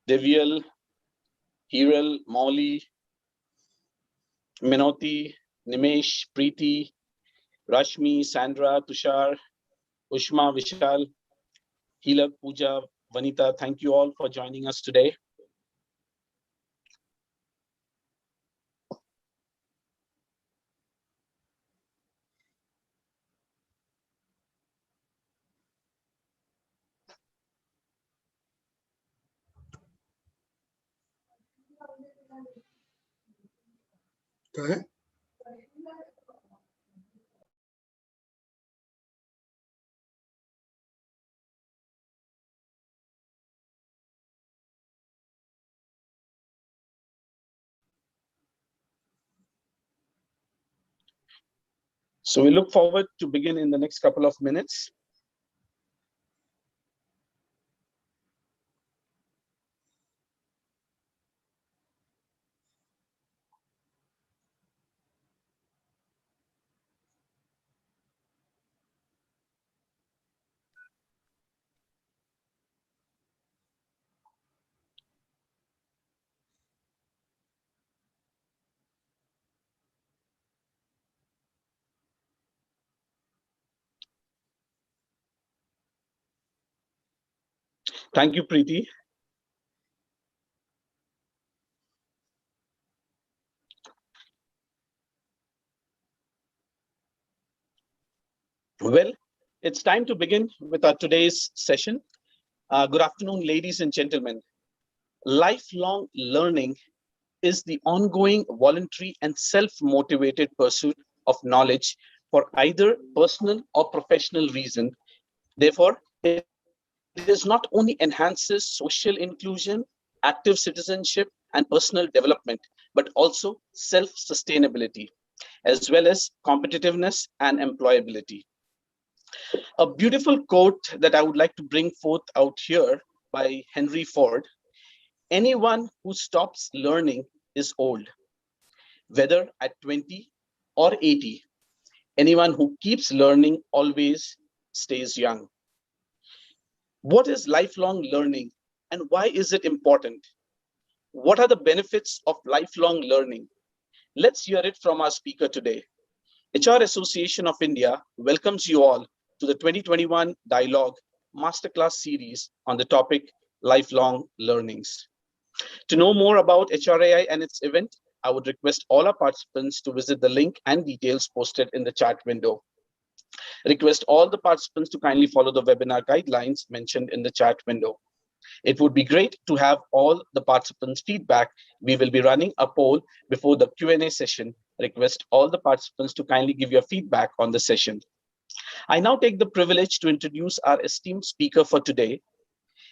Devial, Hiral, Mauli, Minoti, Nimesh, Preeti, Rashmi, Sandra, Tushar, Ushma, Vishal, Hilak, Pooja, Vanita, thank you all for joining us today. Okay. So we look forward to begin in the next couple of minutes. Thank you, Preeti. Well, it's time to begin with our today's session. Good afternoon, ladies and gentlemen. Lifelong learning is the ongoing, voluntary, and self-motivated pursuit of knowledge for either personal or professional reason. Therefore, it is not only enhances social inclusion, active citizenship, and personal development, but also self-sustainability, as well as competitiveness and employability. A beautiful quote that I would like to bring forth out here by Henry Ford: anyone who stops learning is old. Whether at 20 or 80, anyone who keeps learning always stays young. What is lifelong learning and why is it important? What are the benefits of lifelong learning? Let's hear it from our speaker today. HR Association of India welcomes you all to the 2021 Dialogue Masterclass series on the topic Lifelong Learnings. To know more about HRAI and its event, I would request all our participants to visit the link and details posted in the chat window. Request all the participants to kindly follow the webinar guidelines mentioned in the chat window. It would be great to have all the participants' feedback. We will be running a poll before the Q&A session. Request all the participants to kindly give your feedback on the session. I now take the privilege to introduce our esteemed speaker for today.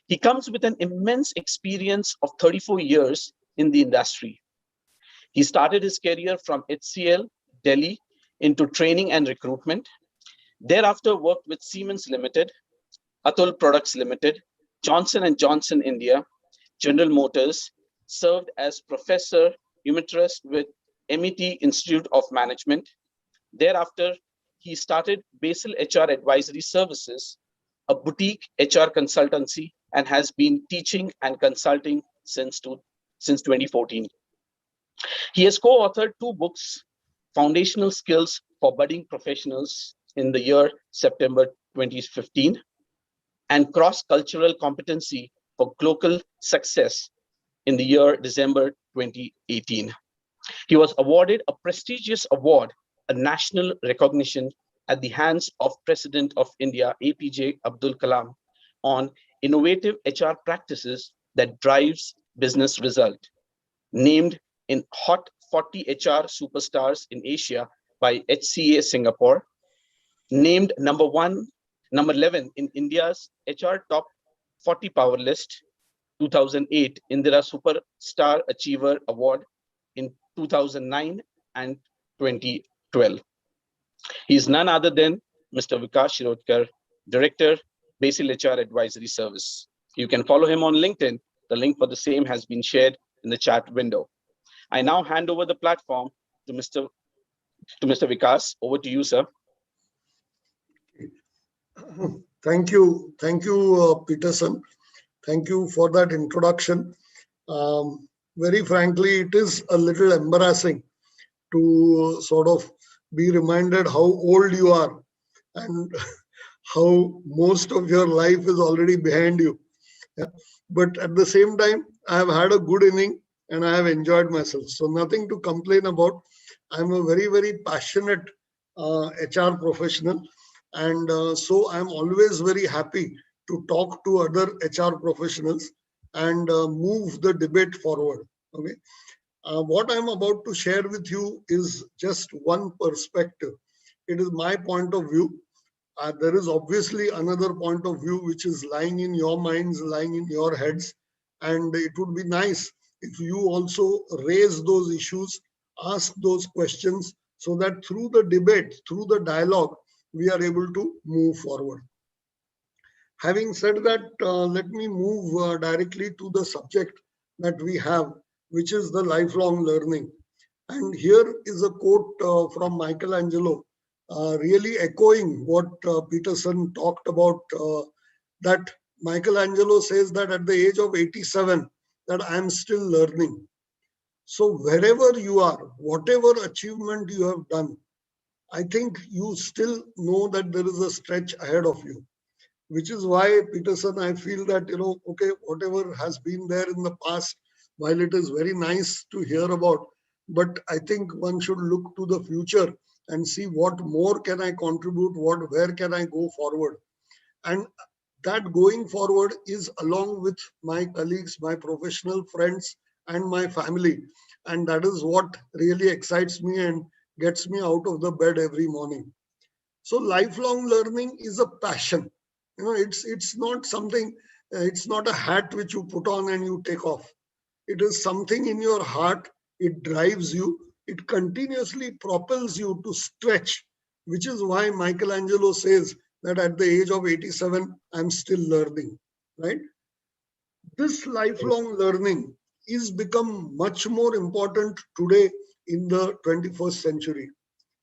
He comes with an immense experience of 34 years in the industry. He started his career from HCL, Delhi, into training and recruitment. Thereafter worked with Siemens Limited, Atul Products Limited, Johnson & Johnson India, General Motors, served as Professor Emeritus with MET Institute of Management. Thereafter, he started Basil HR Advisory Services, a boutique HR consultancy, and has been teaching and consulting since 2014. He has co-authored 2 books, Foundational Skills for Budding Professionals in the year September 2015, and Cross-Cultural Competency for Global Success in the year December 2018. He was awarded a prestigious award, a national recognition at the hands of President of India, APJ Abdul Kalam, on innovative HR practices that drives business result, named in Hot 40 HR Superstars in Asia by HCA Singapore, named number 11 in India's HR Top 40 Power List, 2008 Indira Superstar Achiever Award in 2009 and 2012. He is none other than Mr. Vikas Shirodkar, Director, Basil HR Advisory Service. You can follow him on LinkedIn. The link for the same has been shared in the chat window. I now hand over the platform to Mr. Vikas. Over to you, sir. Thank you, Peterson. Thank you for that introduction. Very frankly, it is a little embarrassing to sort of be reminded how old you are and how most of your life is already behind you. Yeah. But at the same time, I have had a good inning and I have enjoyed myself. So nothing to complain about. I'm a very, very passionate HR professional. And so I'm always very happy to talk to other HR professionals and move the debate forward. Okay. What I'm about to share with you is just one perspective. It is my point of view. There is obviously another point of view which is lying in your minds, lying in your heads, and it would be nice if you also raise those issues, ask those questions, so that through the debate, through the dialogue, we are able to move forward. Having said that, let me move directly to the subject that we have, which is the lifelong learning. And here is a quote from Michelangelo, really echoing what Peterson talked about. That Michelangelo says that at the age of 87, that I am still learning. So wherever you are, whatever achievement you have done, I think you still know that there is a stretch ahead of you, which is why Peterson, I feel that, okay, whatever has been there in the past, while it is very nice to hear about, but I think one should look to the future and see what more can I contribute, where can I go forward. And that going forward is along with my colleagues, my professional friends, and my family. And that is what really excites me and gets me out of the bed every morning. So lifelong learning is a passion. It's not something. It's not a hat which you put on and you take off. It is something in your heart. It drives you. It continuously propels you to stretch, which is why Michelangelo says that at the age of 87, I'm still learning. Right? This lifelong learning is become much more important today in the 21st century.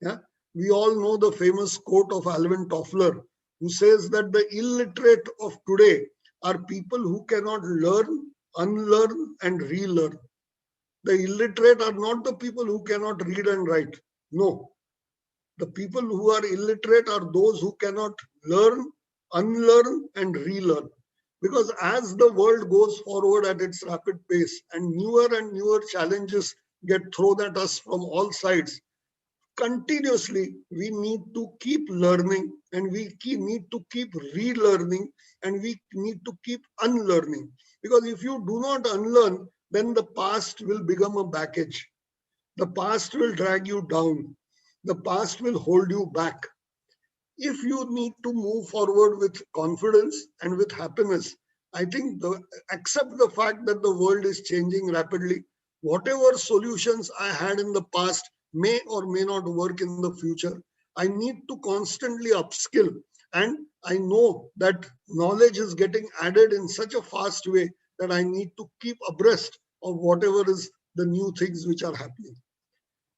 Yeah, we all know the famous quote of Alvin Toffler, who says that the illiterate of today are people who cannot learn, unlearn, and relearn. The illiterate are not the people who cannot read and write. No, the people who are illiterate are those who cannot learn, unlearn, and relearn. Because as the world goes forward at its rapid pace and newer challenges get thrown at us from all sides, continuously we need to keep learning and need to keep relearning and we need to keep unlearning, because if you do not unlearn, then the past will become a baggage. The past will drag you down. The past will hold you back. If you need to move forward with confidence and with happiness, I think accept the fact that the world is changing rapidly. Whatever solutions I had in the past may or may not work in the future. I need to constantly upskill. And I know that knowledge is getting added in such a fast way that I need to keep abreast of whatever is the new things which are happening.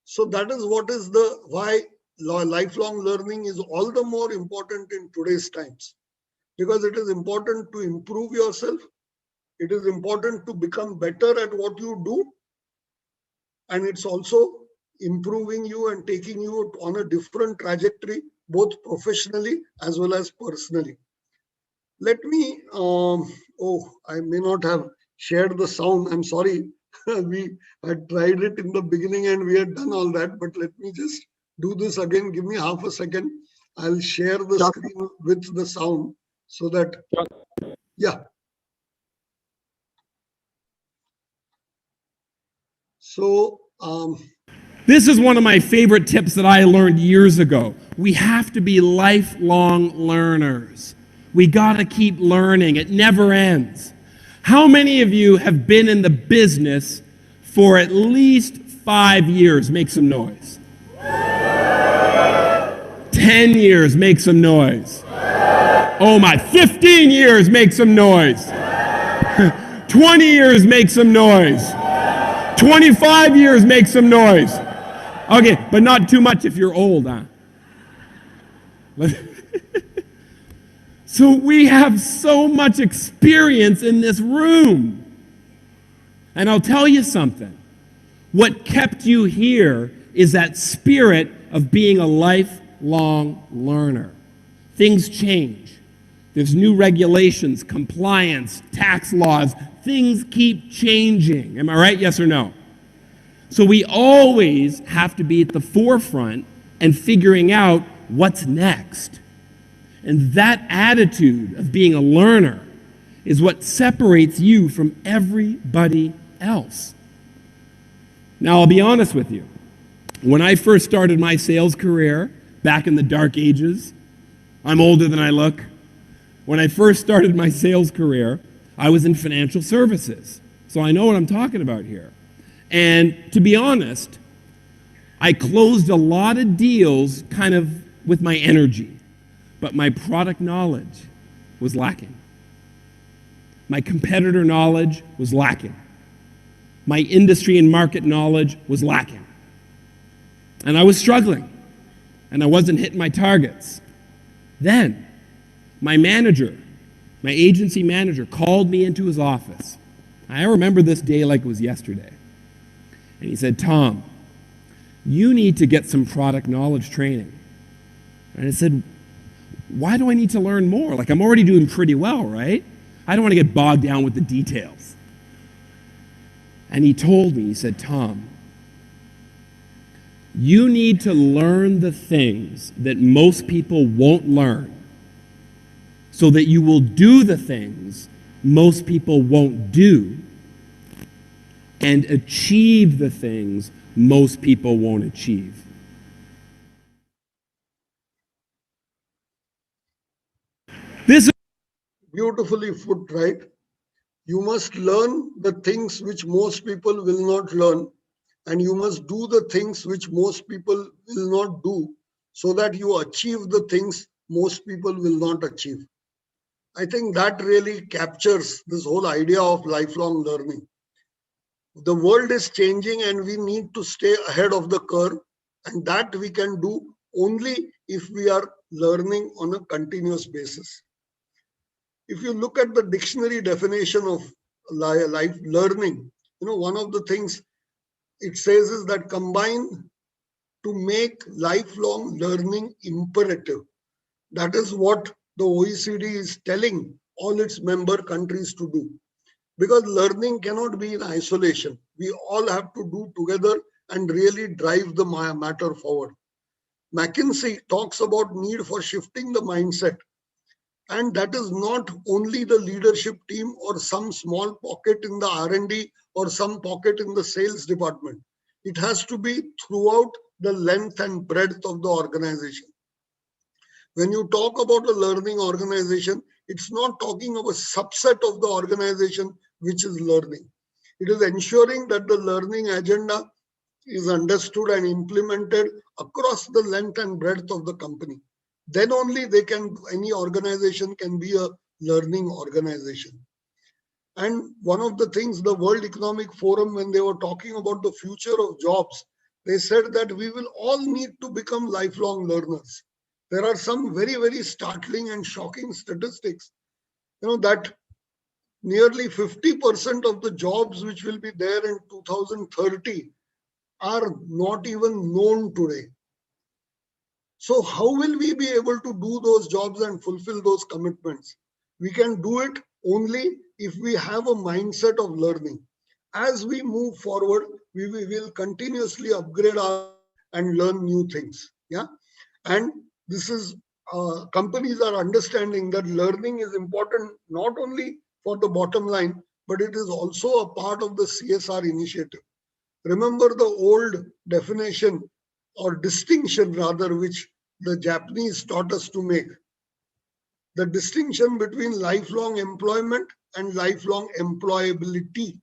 So that is what is the why lifelong learning is all the more important in today's times, because it is important to improve yourself. It is important to become better at what you do, and it's also improving you and taking you on a different trajectory, both professionally as well as personally. Let me, I may not have shared the sound. I'm sorry. We had tried it in the beginning and we had done all that, but let me just do this again. Give me half a second. I'll share the Sure. screen with the sound so that, Sure. yeah. So, This is one of my favorite tips that I learned years ago. We have to be lifelong learners. We got to keep learning. It never ends. How many of you have been in the business for at least 5 years? Make some noise. 10 years, make some noise. Oh my, 15 years, make some noise. 20 years, make some noise. 25 years, make some noise. Okay, but not too much if you're old, huh? So we have so much experience in this room. And I'll tell you something. What kept you here is that spirit of being a lifelong learner. Things change. There's new regulations, compliance, tax laws. Things keep changing. Am I right? Yes or no? So we always have to be at the forefront and figuring out what's next. And that attitude of being a learner is what separates you from everybody else. Now, I'll be honest with you. When I first started my sales career back in the dark ages, I'm older than I look. When I first started my sales career, I was in financial services. So I know what I'm talking about here. And to be honest, I closed a lot of deals kind of with my energy, but my product knowledge was lacking. My competitor knowledge was lacking. My industry and market knowledge was lacking. And I was struggling, and I wasn't hitting my targets. Then, my manager, my agency manager, called me into his office. I remember this day like it was yesterday. And he said, "Tom, you need to get some product knowledge training." And I said, "Why do I need to learn more? Like, I'm already doing pretty well, right? I don't want to get bogged down with the details." And he told me, he said, "Tom, you need to learn the things that most people won't learn so that you will do the things most people won't do and achieve the things most people won't achieve." This is Beautifully put, right? You must learn the things which most people will not learn, and you must do the things which most people will not do, so that you achieve the things most people will not achieve. I think that really captures this whole idea of lifelong learning. The world is changing and we need to stay ahead of the curve, and that we can do only if we are learning on a continuous basis. If you look at the dictionary definition of life learning, one of the things it says is that combine to make lifelong learning imperative. That is what the OECD is telling all its member countries to do. Because learning cannot be in isolation. We all have to do together and really drive the matter forward. McKinsey talks about need for shifting the mindset. And that is not only the leadership team or some small pocket in the R&D or some pocket in the sales department. It has to be throughout the length and breadth of the organization. When you talk about a learning organization, it's not talking of a subset of the organization which is learning. It is ensuring that the learning agenda is understood and implemented across the length and breadth of the company. Then only any organization can be a learning organization. And one of the things, the World Economic Forum, when they were talking about the future of jobs, they said that we will all need to become lifelong learners. There are some very, very startling and shocking statistics, that nearly 50% of the jobs which will be there in 2030 are not even known today. So how will we be able to do those jobs and fulfill those commitments? We can do it only if we have a mindset of learning. As we move forward, we will continuously upgrade ourselves and learn new things. Yeah. And this is, companies are understanding that learning is important not only for the bottom line, but it is also a part of the CSR initiative. Remember the old definition or distinction rather, which the Japanese taught us to make. The distinction between lifelong employment and lifelong employability.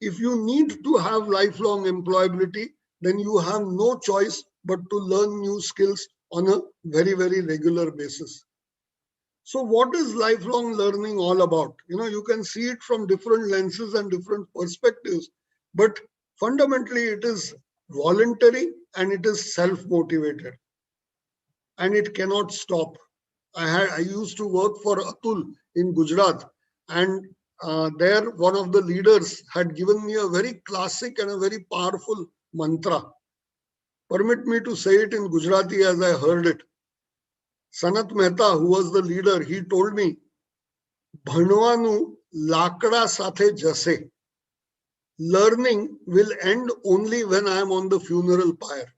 If you need to have lifelong employability, then you have no choice but to learn new skills on a very, very regular basis. So what is lifelong learning all about? You can see it from different lenses and different perspectives, but fundamentally it is voluntary and it is self-motivated. And it cannot stop. I used to work for Atul in Gujarat, and there one of the leaders had given me a very classic and a very powerful mantra. Permit me to say it in Gujarati as I heard it. Sanat Mehta, who was the leader, he told me, "Bhanwanu lakda sathe jase. Learning will end only when I am on the funeral pyre."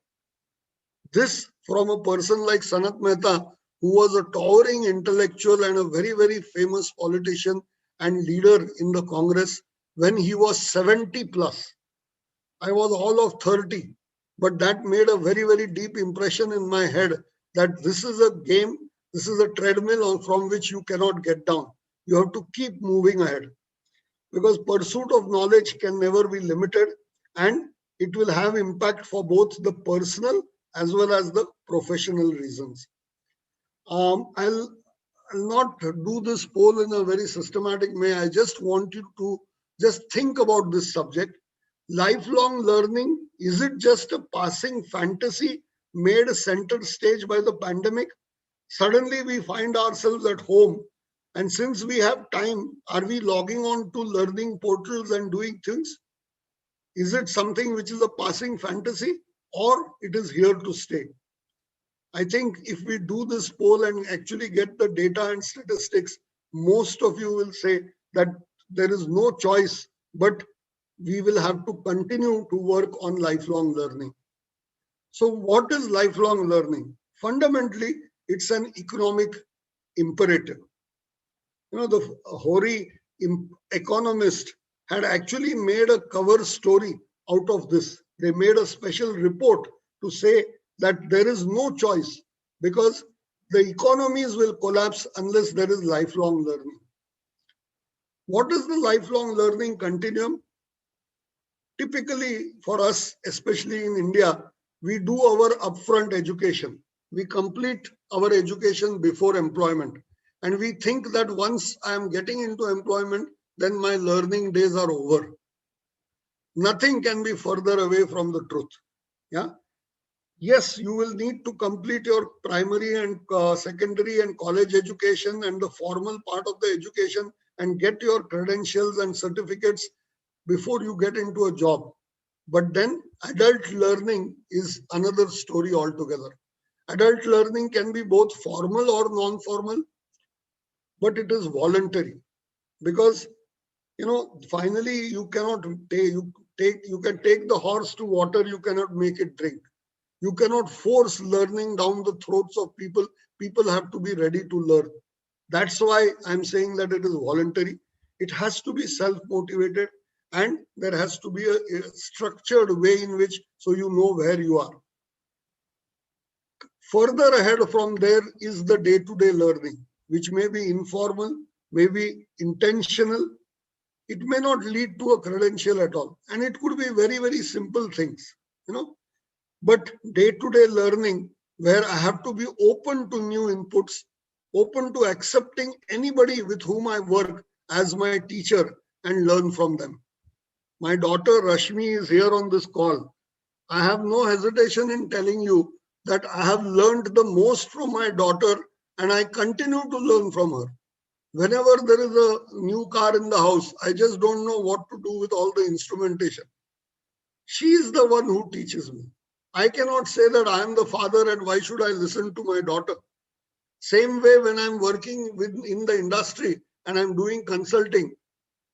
This from a person like Sanat Mehta, who was a towering intellectual and a very, very famous politician and leader in the Congress when he was 70 plus. I was all of 30, but that made a very, very deep impression in my head that this is a game, this is a treadmill from which you cannot get down. You have to keep moving ahead because pursuit of knowledge can never be limited and it will have impact for both the personal as well as the professional reasons. I'll not do this poll in a very systematic way. I just want you to just think about this subject. Lifelong learning, is it just a passing fantasy made center stage by the pandemic? Suddenly we find ourselves at home, and since we have time, are we logging on to learning portals and doing things? Is it something which is a passing fantasy or it is here to stay? I think if we do this poll and actually get the data and statistics, most of you will say that there is no choice, but we will have to continue to work on lifelong learning. So what is lifelong learning? Fundamentally, it's an economic imperative. You know, the hoary economist had actually made a cover story out of this. They made a special report to say that there is no choice because the economies will collapse unless there is lifelong learning. What is the lifelong learning continuum? Typically for us, especially in India, we do our upfront education. We complete our education before employment. And we think that once I am getting into employment, then my learning days are over. Nothing can be further away from the truth. Yeah. Yes, you will need to complete your primary and secondary and college education and the formal part of the education and get your credentials and certificates before you get into a job. But then adult learning is another story altogether. Adult learning can be both formal or non-formal, but it is voluntary because, you know, finally you cannot you can take the horse to water, you cannot make it drink. You cannot force learning down the throats of people. People have to be ready to learn. That's why I'm saying that it is voluntary. It has to be self-motivated and there has to be a structured way in which so you know where you are. Further ahead from there is the day-to-day learning, which may be informal, may be intentional. It may not lead to a credential at all. And it could be very, very simple things, you know. But day-to-day learning, where I have to be open to new inputs, open to accepting anybody with whom I work as my teacher and learn from them. My daughter Rashmi is here on this call. I have no hesitation in telling you that I have learned the most from my daughter and I continue to learn from her. Whenever there is a new car in the house, I just don't know what to do with all the instrumentation. She is the one who teaches me. I cannot say that I am the father and why should I listen to my daughter? Same way when I'm working in the industry and I'm doing consulting,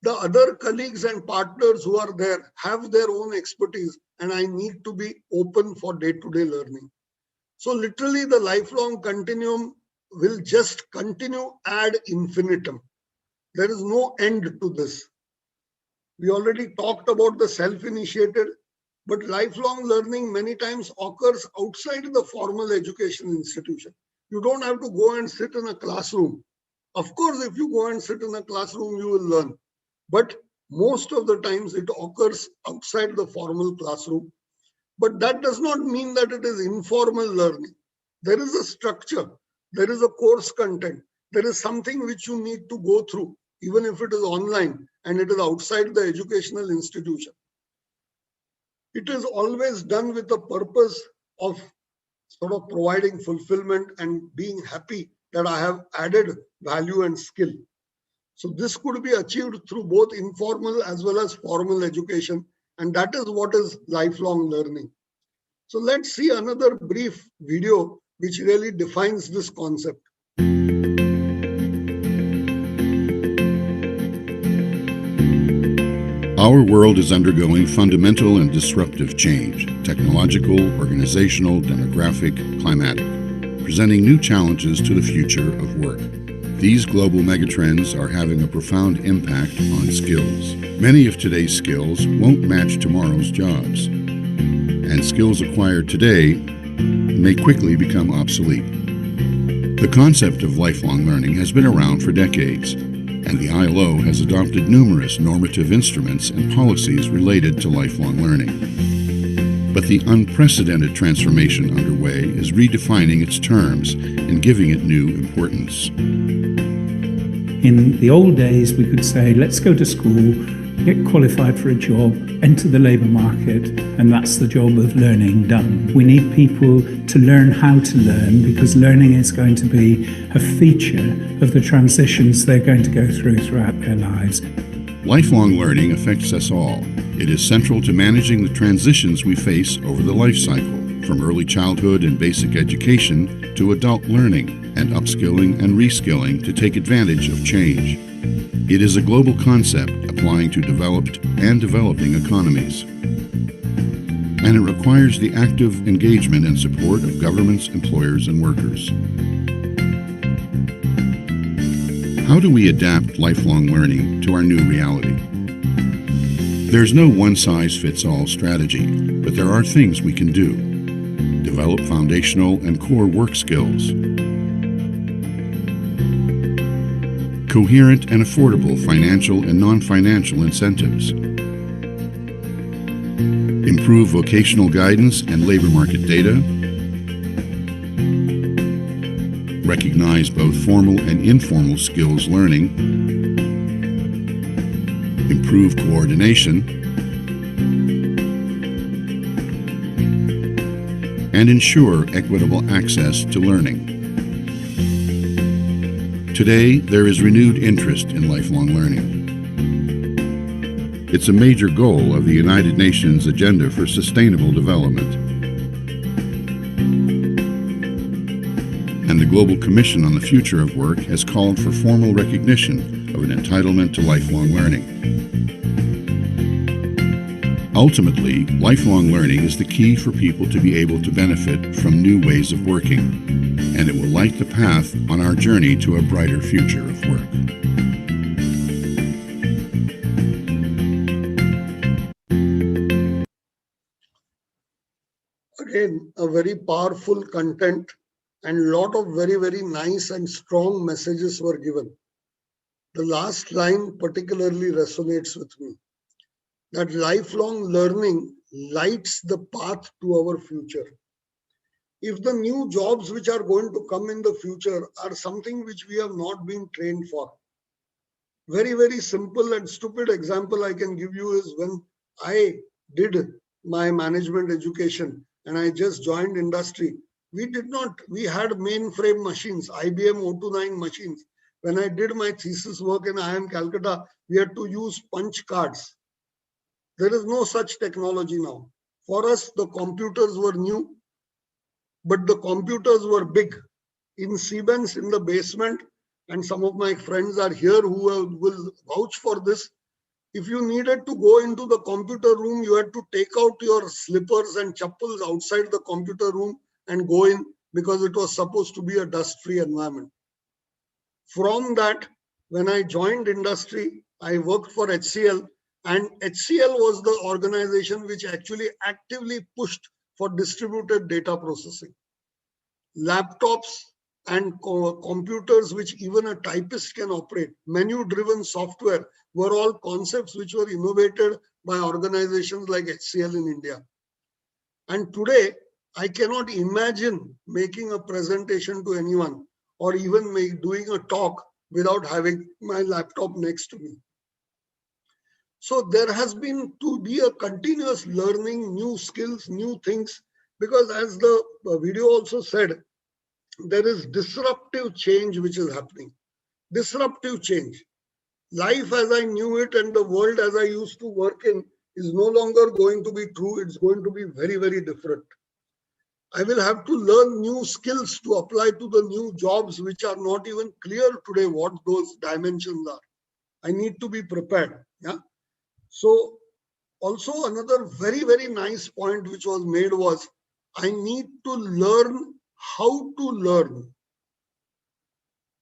the other colleagues and partners who are there have their own expertise and I need to be open for day-to-day learning. So literally the lifelong continuum will just continue ad infinitum. There is no end to this. We already talked about the self-initiated, but lifelong learning many times occurs outside the formal education institution. You don't have to go and sit in a classroom. Of course, if you go and sit in a classroom, you will learn. But most of the times it occurs outside the formal classroom. But that does not mean that it is informal learning. There is a structure. There is a course content. There is something which you need to go through, even if it is online and it is outside the educational institution. It is always done with the purpose of sort of providing fulfillment and being happy that I have added value and skill. So this could be achieved through both informal as well as formal education. And that is what is lifelong learning. So let's see another brief video which really defines this concept. Our world is undergoing fundamental and disruptive change, technological, organizational, demographic, climatic, presenting new challenges to the future of work. These global megatrends are having a profound impact on skills. Many of today's skills won't match tomorrow's jobs, and skills acquired today may quickly become obsolete. The concept of lifelong learning has been around for decades, and the ILO has adopted numerous normative instruments and policies related to lifelong learning. But the unprecedented transformation underway is redefining its terms and giving it new importance. In the old days, we could say, let's go to school, get qualified for a job, enter the labour market, and that's the job of learning done. We need people to learn how to learn, because learning is going to be a feature of the transitions they're going to go through throughout their lives. Lifelong learning affects us all. It is central to managing the transitions we face over the life cycle, from early childhood and basic education to adult learning and upskilling and reskilling to take advantage of change. It is a global concept applying to developed and developing economies. And it requires the active engagement and support of governments, employers, and workers. How do we adapt lifelong learning to our new reality? There's no one-size-fits-all strategy, but there are things we can do. Develop foundational and core work skills. Coherent and affordable financial and non-financial incentives. Improve vocational guidance and labor market data. Recognize both formal and informal skills learning. Improve coordination. And ensure equitable access to learning. Today, there is renewed interest in lifelong learning. It's a major goal of the United Nations Agenda for Sustainable Development. And the Global Commission on the Future of Work has called for formal recognition of an entitlement to lifelong learning. Ultimately, lifelong learning is the key for people to be able to benefit from new ways of working, and it will light the path on our journey to a brighter future of work. Again, a very powerful content and a lot of very, very nice and strong messages were given. The last line particularly resonates with me, that lifelong learning lights the path to our future. If the new jobs which are going to come in the future are something which we have not been trained for, very, very simple and stupid example I can give you is when I did my management education and I just joined industry, we had mainframe machines, IBM 029 machines. When I did my thesis work in IIM Calcutta, we had to use punch cards. There is no such technology now. For us, the computers were new, but the computers were big. In Siemens, in the basement, and some of my friends are here who will vouch for this. If you needed to go into the computer room, you had to take out your slippers and chappals outside the computer room and go in, because it was supposed to be a dust-free environment. From that, when I joined industry, I worked for HCL, and HCL was the organization which actually actively pushed for distributed data processing. Laptops and computers which even a typist can operate, menu-driven software, were all concepts which were innovated by organizations like HCL in India. And today, I cannot imagine making a presentation to anyone or even doing a talk without having my laptop next to me. So there has been to be a continuous learning, new skills, new things, because as the video also said, there is disruptive change which is happening. Disruptive change. life as I knew it and the world as I used to work in is no longer going to be true. It's going to be very, very different. I will have to learn new skills to apply to the new jobs, which are not even clear today what those dimensions are. I need to be prepared. Yeah. So also another very, very nice point which was made was I need to learn how to learn.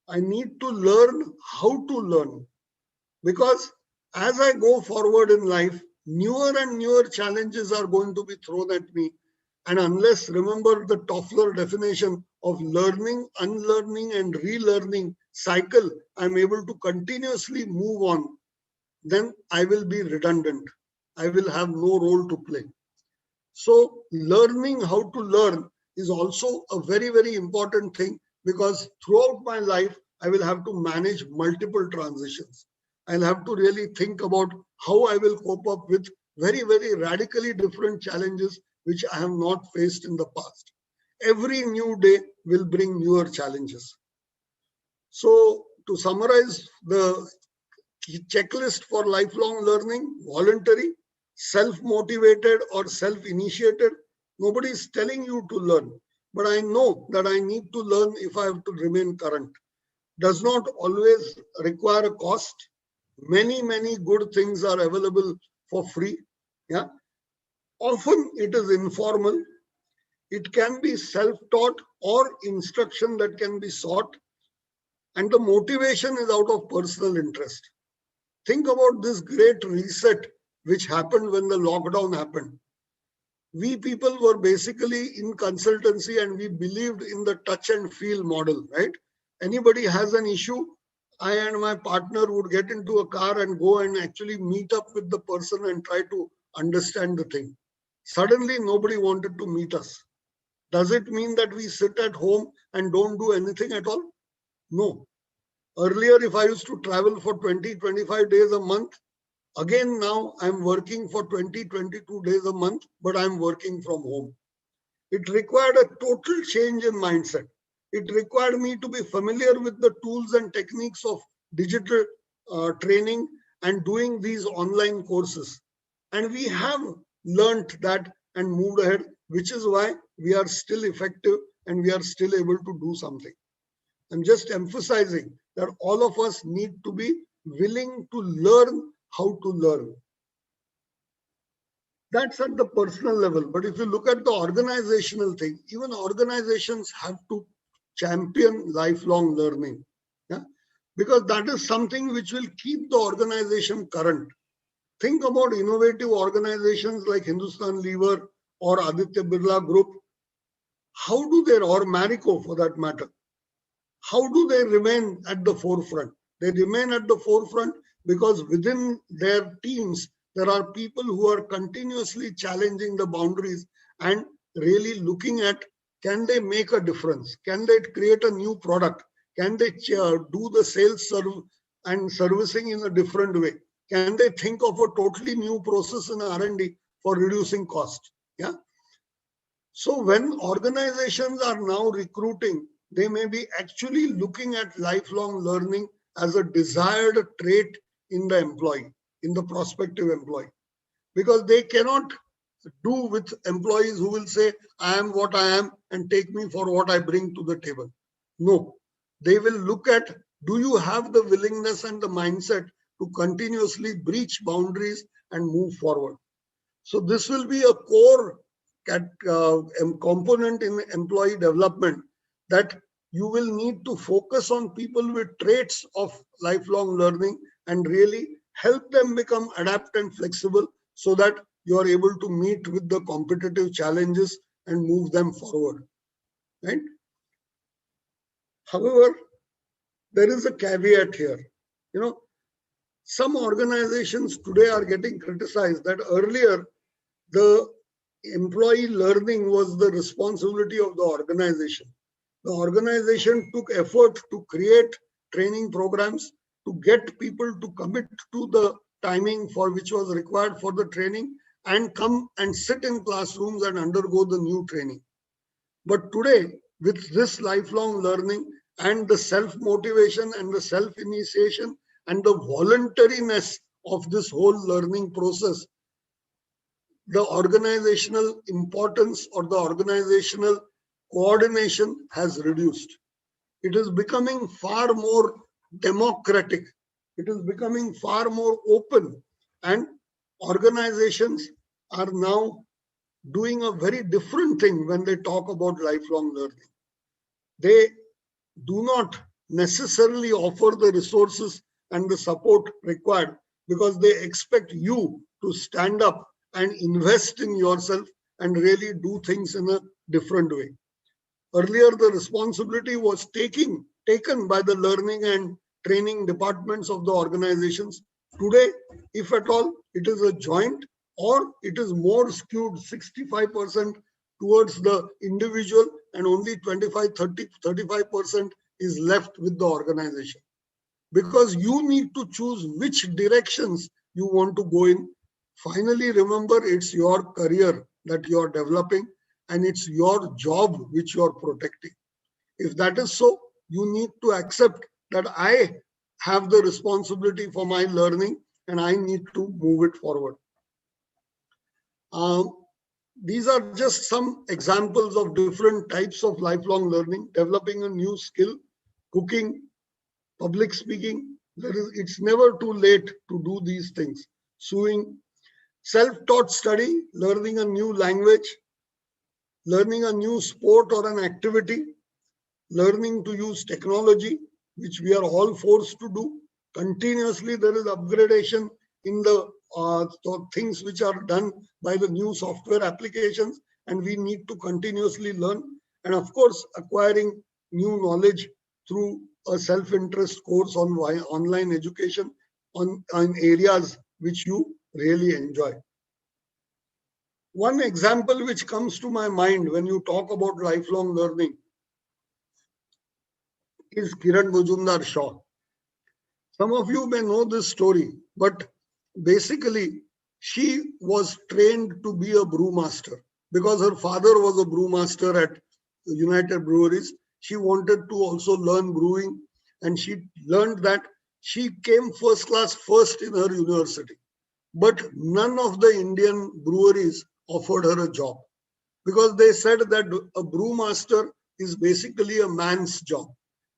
I need to learn how to learn, because as I go forward in life, newer and newer challenges are going to be thrown at me. And unless, remember the Toffler definition of learning, unlearning, and relearning cycle, I'm able to continuously move on, then I will be redundant. I will have no role to play. So learning how to learn is also a very, very important thing, because throughout my life, I will have to manage multiple transitions. I'll have to really think about how I will cope up with very, very radically different challenges which I have not faced in the past. Every new day will bring newer challenges. So to summarize the checklist for lifelong learning: voluntary, self-motivated or self-initiated. Nobody is telling you to learn, but I know that I need to learn if I have to remain current. Does not always require a cost. Many, many good things are available for free. Yeah. Often it is informal. It can be self-taught or instruction that can be sought. And the motivation is out of personal interest. Think about this great reset which happened when the lockdown happened. We people were basically in consultancy and we believed in the touch and feel model, right? Anybody has an issue, I and my partner would get into a car and go and actually meet up with the person and try to understand the thing. Suddenly, nobody wanted to meet us. Does it mean that we sit at home and don't do anything at all? No. Earlier, if I used to travel for 20, 25 days a month, again now I'm working for 20, 22 days a month, but I'm working from home. It required a total change in mindset. It required me to be familiar with the tools and techniques of digital training and doing these online courses. And we have learned that and moved ahead, which is why we are still effective and we are still able to do something. I'm just emphasizing that all of us need to be willing to learn how to learn. That's at the personal level. But if you look at the organizational thing, even organizations have to champion lifelong learning. Yeah? Because that is something which will keep the organization current. Think about innovative organizations like Hindustan Lever or Aditya Birla Group. How do they, or Marico for that matter, how do they remain at the forefront? They remain at the forefront because within their teams, there are people who are continuously challenging the boundaries and really looking at, can they make a difference? Can they create a new product? Can they do the sales and servicing in a different way? Can they think of a totally new process in R&D for reducing cost? Yeah. So when organizations are now recruiting, they may be actually looking at lifelong learning as a desired trait in the employee, in the prospective employee, because they cannot do with employees who will say, I am what I am and take me for what I bring to the table. No, they will look at, do you have the willingness and the mindset to continuously breach boundaries and move forward? So this will be a core component in employee development, that you will need to focus on people with traits of lifelong learning and really help them become adapt and flexible so that you are able to meet with the competitive challenges and move them forward. Right? However, there is a caveat here. You know, some organizations today are getting criticized that earlier the employee learning was the responsibility of the organization. The organization took effort to create training programs, to get people to commit to the timing for which was required for the training and come and sit in classrooms and undergo the new training. But today, with this lifelong learning and the self-motivation and the self-initiation and the voluntariness of this whole learning process, the organizational importance or the organizational coordination has reduced. It is becoming far more democratic. It is becoming far more open, and organizations are now doing a very different thing when they talk about lifelong learning. They do not necessarily offer the resources and the support required because they expect you to stand up and invest in yourself and really do things in a different way. Earlier, the responsibility was taken by the learning and training departments of the organizations. Today, if at all, it is a joint, or it is more skewed 65% towards the individual and only 35% is left with the organization. Because you need to choose which directions you want to go in. Finally, remember, it's your career that you are developing, and it's your job which you are protecting. If that is so, you need to accept that I have the responsibility for my learning and I need to move it forward. These are just some examples of different types of lifelong learning: developing a new skill, cooking, public speaking. It's never too late to do these things. Sewing, self-taught study, learning a new language, learning a new sport or an activity, learning to use technology, which we are all forced to do. Continuously, there is upgradation in the things which are done by the new software applications, and we need to continuously learn. And of course, acquiring new knowledge through a self-interest course on online education on areas which you really enjoy. One example which comes to my mind when you talk about lifelong learning is Kiran Majumdar Shaw. Some of you may know this story, but basically she was trained to be a brewmaster because her father was a brewmaster at United Breweries. She wanted to also learn brewing, and she learned that. She came first class first in her university, but none of the Indian breweries offered her a job because they said that a brewmaster is basically a man's job.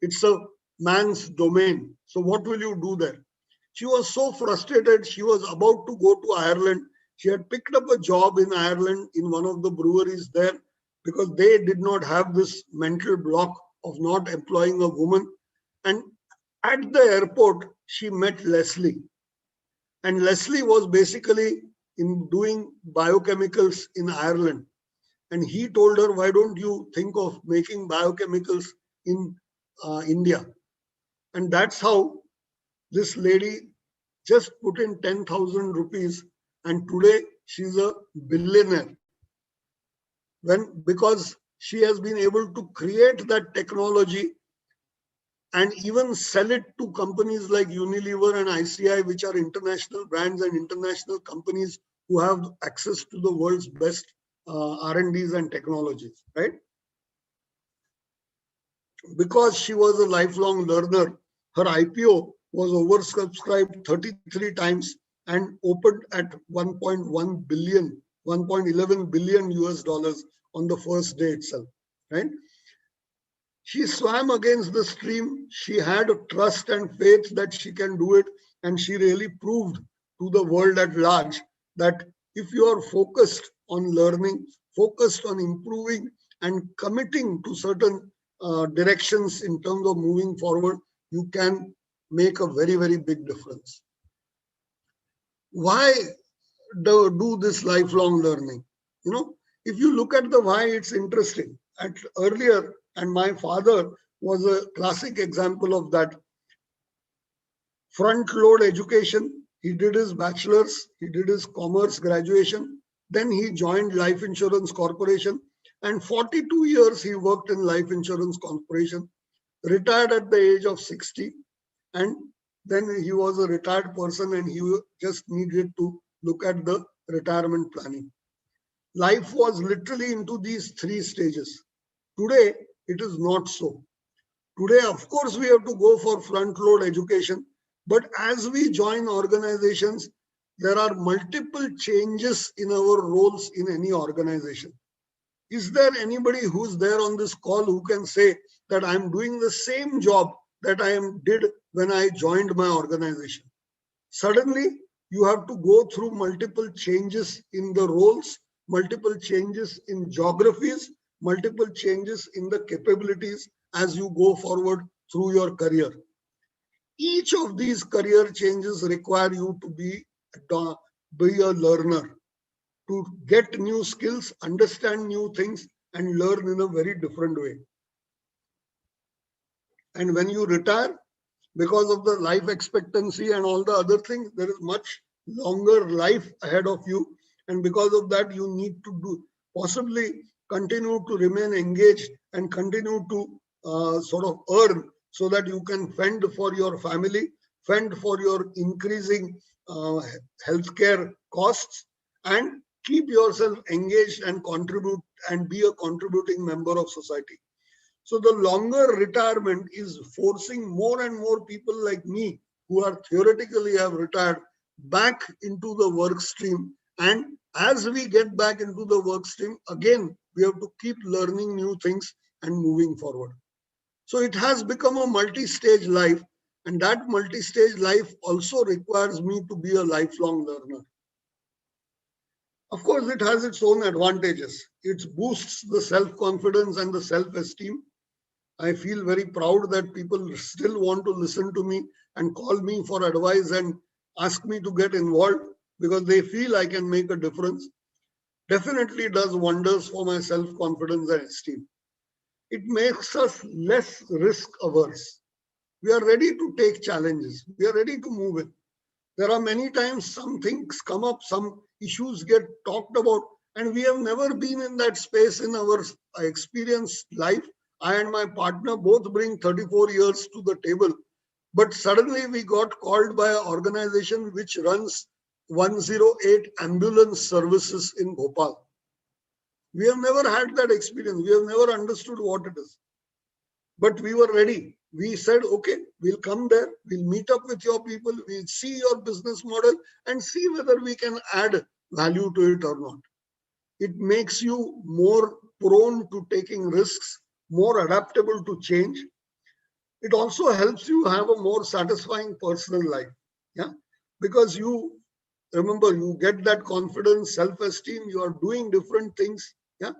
It's a man's domain. So what will you do there? She was so frustrated. She was about to go to Ireland. She had picked up a job in Ireland in one of the breweries there because they did not have this mental block of not employing a woman. And at the airport, she met Leslie. And Leslie was basically in doing biochemicals in Ireland. And he told her, why don't you think of making biochemicals in India? And that's how this lady just put in 10,000 rupees, and today she's a billionaire. Because she has been able to create that technology and even sell it to companies like Unilever and ICI, which are international brands and international companies who have access to the world's best R&Ds and technologies, right? Because she was a lifelong learner, her IPO was oversubscribed 33 times and opened at 1.1 billion, 1.11 billion US dollars on the first day itself, right? She swam against the stream. She had a trust and faith that she can do it. And she really proved to the world at large that if you are focused on learning, focused on improving and committing to certain directions in terms of moving forward, you can make a very, very big difference. Why do this lifelong learning? You know, if you look at the why, it's interesting. Earlier, and my father was a classic example of that. Front load education. He did his bachelor's, he did his commerce graduation. Then he joined Life Insurance Corporation, and 42 years he worked in Life Insurance Corporation, retired at the age of 60. And then he was a retired person and he just needed to look at the retirement planning. Life was literally into these three stages. Today, it is not so. Today, of course, we have to go for front load education But as we join organizations, there are multiple changes in our roles in any organization. Is there anybody who's there on this call who can say that I'm doing the same job that did when I joined my organization? Suddenly, you have to go through multiple changes in the roles, multiple changes in geographies, multiple changes in the capabilities as you go forward through your career. Each of these career changes require you to be a learner, to get new skills, understand new things, and learn in a very different way. And when you retire, because of the life expectancy and all the other things, there is much longer life ahead of you. And because of that, you need to possibly continue to remain engaged and continue to sort of earn so that you can fend for your family, fend for your increasing healthcare costs, and keep yourself engaged and contribute and be a contributing member of society. So the longer retirement is forcing more and more people like me who are theoretically have retired back into the work stream. And as we get back into the work stream, again, we have to keep learning new things and moving forward. So it has become a multi-stage life, and that multi-stage life also requires me to be a lifelong learner. Of course, it has its own advantages. It boosts the self-confidence and the self-esteem. I feel very proud that people still want to listen to me and call me for advice and ask me to get involved because they feel I can make a difference. Definitely does wonders for my self-confidence and esteem. It makes us less risk averse. We are ready to take challenges. We are ready to move in. There are many times some things come up, some issues get talked about, and we have never been in that space in our experienced life. I and my partner both bring 34 years to the table. But suddenly we got called by an organization which runs 108 ambulance services in Bhopal. We have never had that experience. We have never understood what it is. But we were ready. We said, okay, we'll come there, we'll meet up with your people, we'll see your business model and see whether we can add value to it or not. It makes you more prone to taking risks, more adaptable to change. It also helps you have a more satisfying personal life. Yeah, because you remember, you get that confidence, self-esteem, you are doing different things. Yeah.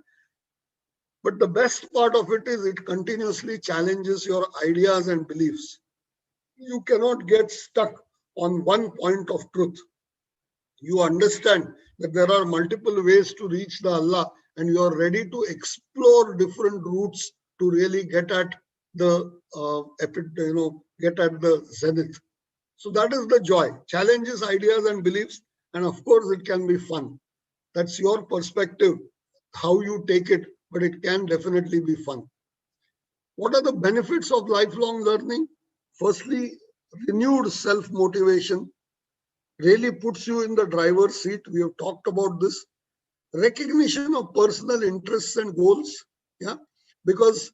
But the best part of it is it continuously challenges your ideas and beliefs. You cannot get stuck on one point of truth. You understand that there are multiple ways to reach the Allah, and you are ready to explore different routes to really get at the get at the zenith. So that is the joy. Challenges ideas and beliefs, and of course it can be fun. That's your perspective, how you take it, but it can definitely be fun. What are the benefits of lifelong learning? Firstly, renewed self-motivation really puts you in the driver's seat. We have talked about this. Recognition of personal interests and goals, yeah, because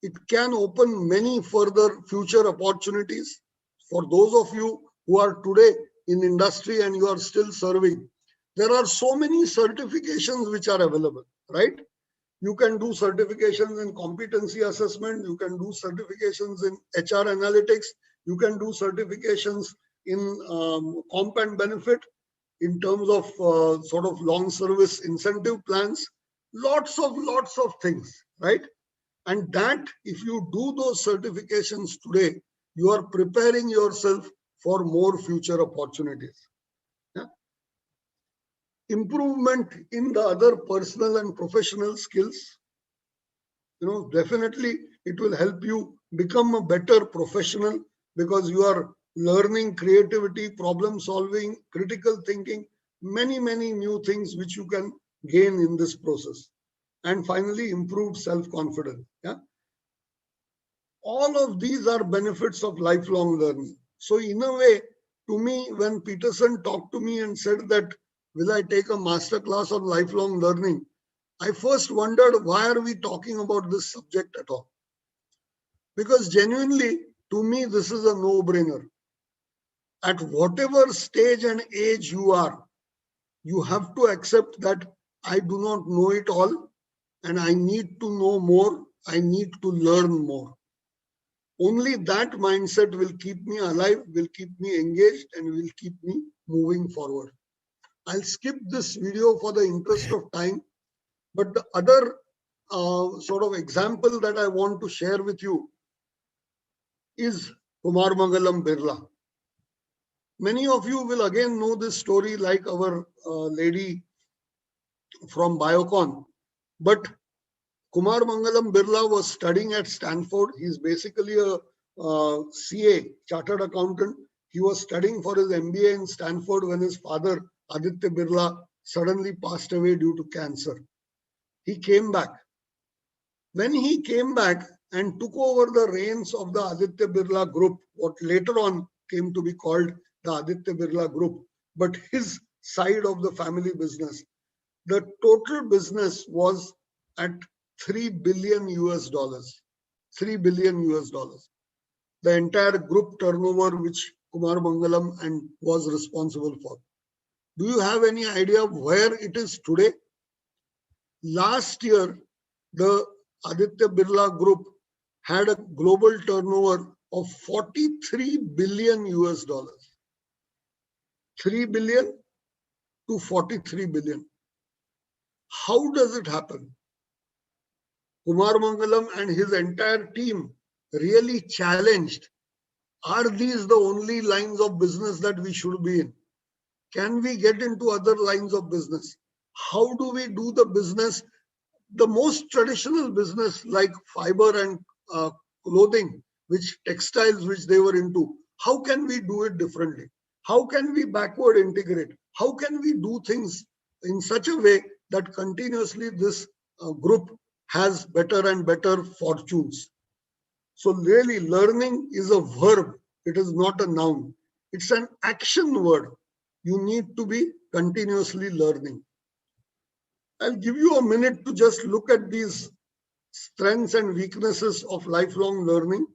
it can open many further future opportunities. For those of you who are today in industry and you are still serving, there are so many certifications which are available, right? You can do certifications in competency assessment, you can do certifications in HR analytics, you can do certifications in comp and benefit, in terms of sort of long service incentive plans, lots of things, right? And that if you do those certifications today, you are preparing yourself for more future opportunities. Yeah? Improvement in the other personal and professional skills, definitely it will help you become a better professional because you are learning creativity, problem solving, critical thinking, many new things which you can gain in this process. And finally, improved self-confidence. Yeah, all of these are benefits of lifelong learning. So in a way, to me, when Peterson talked to me and said that, will I take a master class on lifelong learning? I first wondered, why are we talking about this subject at all? Because genuinely, to me, this is a no-brainer. at whatever stage and age you are, you have to accept that I do not know it all and I need to know more. I need to learn more. Only that mindset will keep me alive, will keep me engaged, and will keep me moving forward. I'll skip this video for the interest of time, but the other sort of example that I want to share with you is Kumar Mangalam Birla. Many of you will again know this story like our lady from Biocon, but Kumar Mangalam Birla was studying at Stanford. He's basically a CA, chartered accountant. He was studying for his MBA in Stanford when his father, Aditya Birla, suddenly passed away due to cancer. He came back. When he came back and took over the reins of the Aditya Birla Group, what later on came to be called the Aditya Birla Group, but his side of the family business, the total business was at 3 billion US dollars. 3 billion US dollars. The entire group turnover which Kumar Mangalam and was responsible for. Do you have any idea of where it is today? Last year, the Aditya Birla Group had a global turnover of 43 billion US dollars. 3 billion to 43 billion. How does it happen? Kumar Mangalam and his entire team really challenged, are these the only lines of business that we should be in? Can we get into other lines of business? How do we do the business, the most traditional business like fiber and clothing, which textiles which they were into? How can we do it differently? How can we backward integrate? How can we do things in such a way that continuously this group has better and better fortunes? So really learning is a verb. It is not a noun. It's an action word. You need to be continuously learning. I'll give you a minute to just look at these strengths and weaknesses of lifelong learning.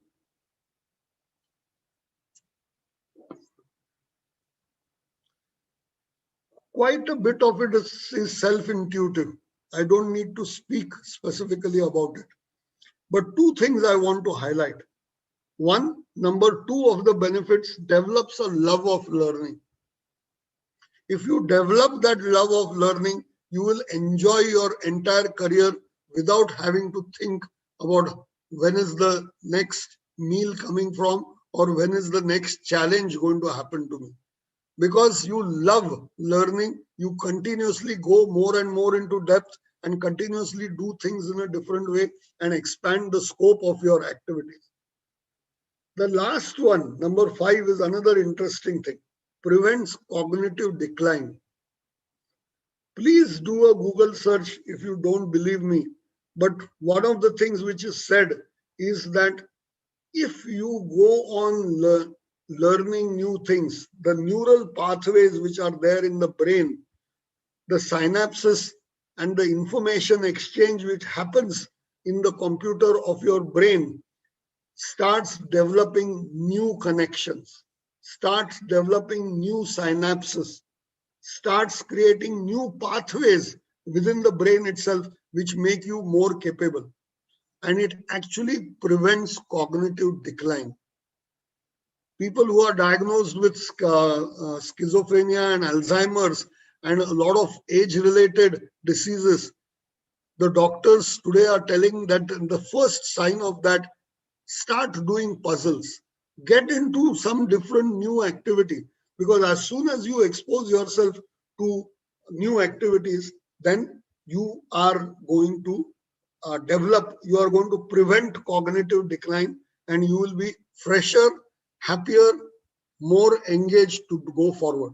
Quite a bit of it is self-intuitive. I don't need to speak specifically about it. But two things I want to highlight. One, number two of the benefits develops a love of learning. If you develop that love of learning, you will enjoy your entire career without having to think about when is the next meal coming from or when is the next challenge going to happen to me. Because you love learning, you continuously go more and more into depth and continuously do things in a different way and expand the scope of your activities. The last one, number 5, is another interesting thing. Prevents cognitive decline. Please do a Google search if you don't believe me. But one of the things which is said is that if you go on learning new things, the neural pathways which are there in the brain, the synapses and the information exchange which happens in the computer of your brain starts developing new connections, starts developing new synapses, starts creating new pathways within the brain itself, which make you more capable. And it actually prevents cognitive decline. People who are diagnosed with schizophrenia and Alzheimer's and a lot of age-related diseases, the doctors today are telling that the first sign of that, start doing puzzles, get into some different new activity, because as soon as you expose yourself to new activities, then you are going to develop, you are going to prevent cognitive decline, and you will be fresher, happier, more engaged to go forward.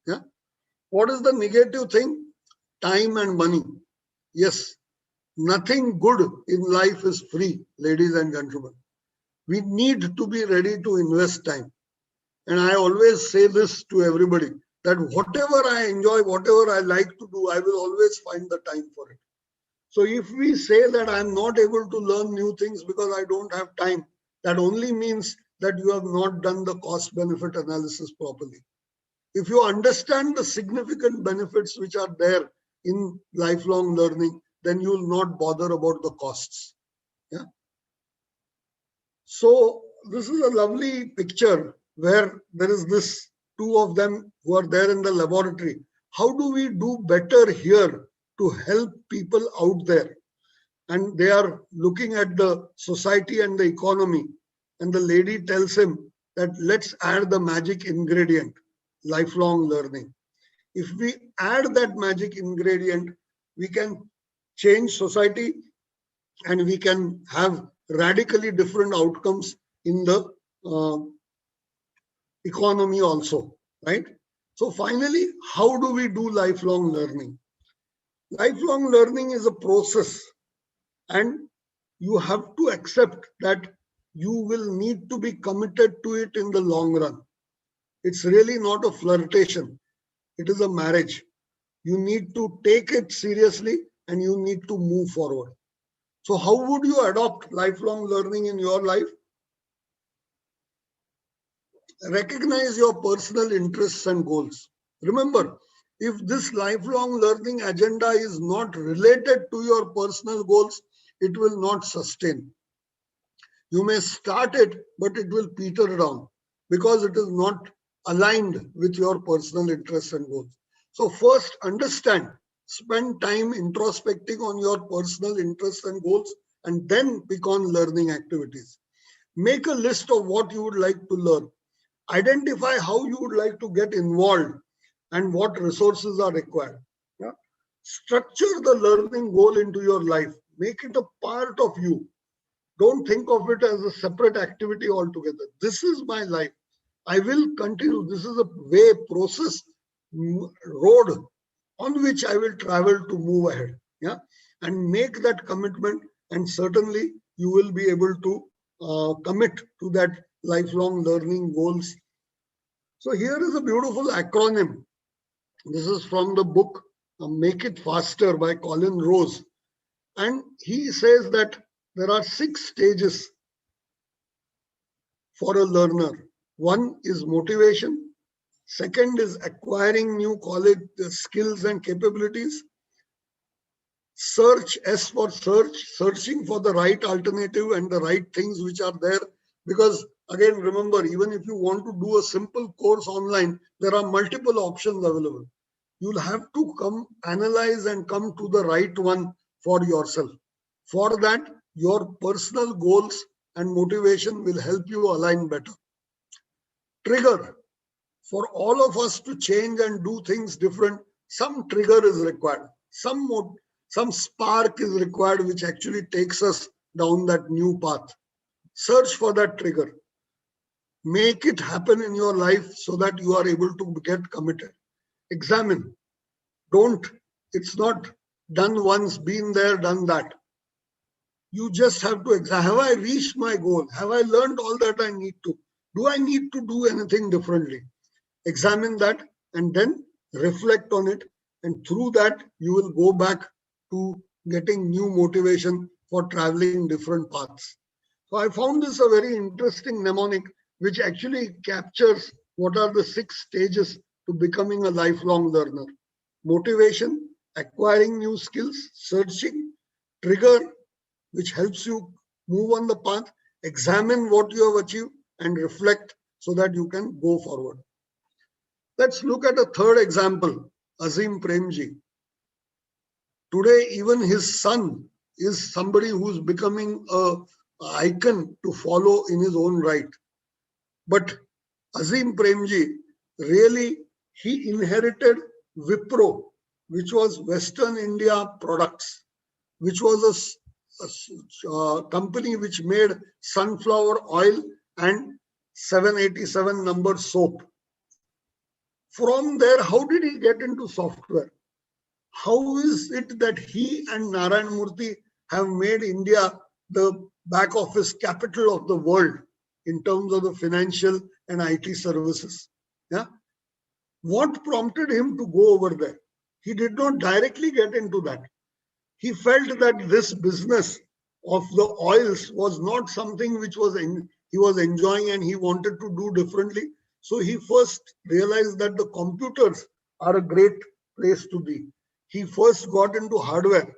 Yeah. What is the negative thing? Time and money. Yes, nothing good in life is free, ladies and gentlemen. We need to be ready to invest time. And I always say this to everybody, that whatever I enjoy, whatever I like to do, I will always find the time for it. So if we say that I'm not able to learn new things because I don't have time, that only means that you have not done the cost benefit analysis properly. If you understand the significant benefits which are there in lifelong learning, then you will not bother about the costs. Yeah. So this is a lovely picture where there is this two of them who are there in the laboratory. How do we do better here to help people out there? And they are looking at the society and the economy. And the lady tells him that let's add the magic ingredient, lifelong learning. If we add that magic ingredient, we can change society and we can have radically different outcomes in the economy also, right? So finally, how do we do lifelong learning? Lifelong learning is a process, and you have to accept that you will need to be committed to it in the long run. It's really not a flirtation. It is a marriage. You need to take it seriously and you need to move forward. So how would you adopt lifelong learning in your life? Recognize your personal interests and goals. Remember, if this lifelong learning agenda is not related to your personal goals, it will not sustain. You may start it, but it will peter down because it is not aligned with your personal interests and goals. So first understand, spend time introspecting on your personal interests and goals, and then pick on learning activities. Make a list of what you would like to learn. Identify how you would like to get involved and what resources are required. Yeah? Structure the learning goal into your life. Make it a part of you. Don't think of it as a separate activity altogether. This is my life. I will continue. This is a way, process, road on which I will travel to move ahead. Yeah, and make that commitment, and certainly you will be able to commit to that lifelong learning goals. So here is a beautiful acronym. This is from the book Make It Faster by Colin Rose. And he says that there are 6 stages for a learner. One is motivation. Second is acquiring new college skills and capabilities. Search, S for search, searching for the right alternative and the right things which are there. Because again, remember, even if you want to do a simple course online, there are multiple options available. You'll have to come analyze and come to the right one for yourself. For that, your personal goals and motivation will help you align better. Trigger. For all of us to change and do things different, some trigger is required. Some spark is required which actually takes us down that new path. Search for that trigger. Make it happen in your life so that you are able to get committed. Examine. It's not done once, been there, done that. You just have to examine, have I reached my goal? Have I learned all that I need to? Do I need to do anything differently? Examine that and then reflect on it. And through that, you will go back to getting new motivation for traveling different paths. So I found this a very interesting mnemonic, which actually captures what are the 6 stages to becoming a lifelong learner. Motivation, acquiring new skills, searching, trigger, which helps you move on the path, examine what you have achieved and reflect so that you can go forward. Let's look at a third example, Azim Premji. Today, even his son is somebody who's becoming an icon to follow in his own right. But Azim Premji, really, he inherited Wipro, which was Western India Products, which was a company which made sunflower oil and 787 number soap. From there, how did he get into software? How is it that he and Narayan Murthy have made India the back office capital of the world in terms of the financial and IT services? Yeah. What prompted him to go over there? He did not directly get into that. He felt that this business of the oils was not something which was he was enjoying and he wanted to do differently. So he first realized that the computers are a great place to be. He first got into hardware.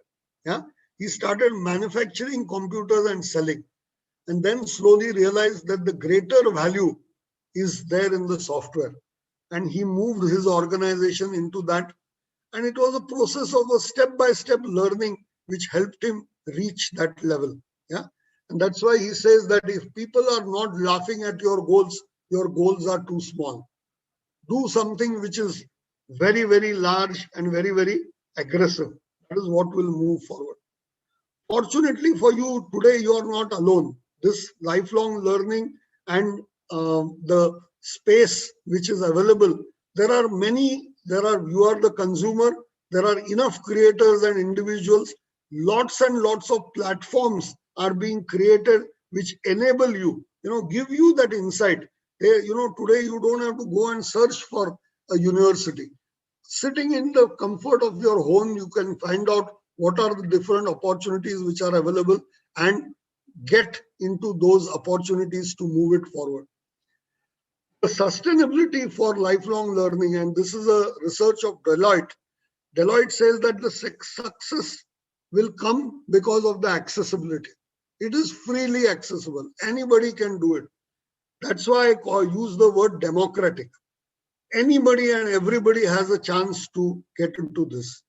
Yeah, he started manufacturing computers and selling, and then slowly realized that the greater value is there in the software. And he moved his organization into that. And it was a process of a step-by-step learning which helped him reach that level. Yeah. And that's why he says that if people are not laughing at your goals are too small. Do something which is very, very large and very, very aggressive. That is what will move forward. Fortunately for you, today you are not alone. This lifelong learning and the space which is available, there are many, you are the consumer, there are enough creators and individuals, lots and lots of platforms are being created which enable you, give you that insight. Today you don't have to go and search for a university. Sitting in the comfort of your home, you can find out what are the different opportunities which are available and get into those opportunities to move it forward. The sustainability for lifelong learning, and this is a research of Deloitte. Deloitte says that the success will come because of the accessibility. It is freely accessible. Anybody can do it. That's why I use the word democratic. Anybody and everybody has a chance to get into this.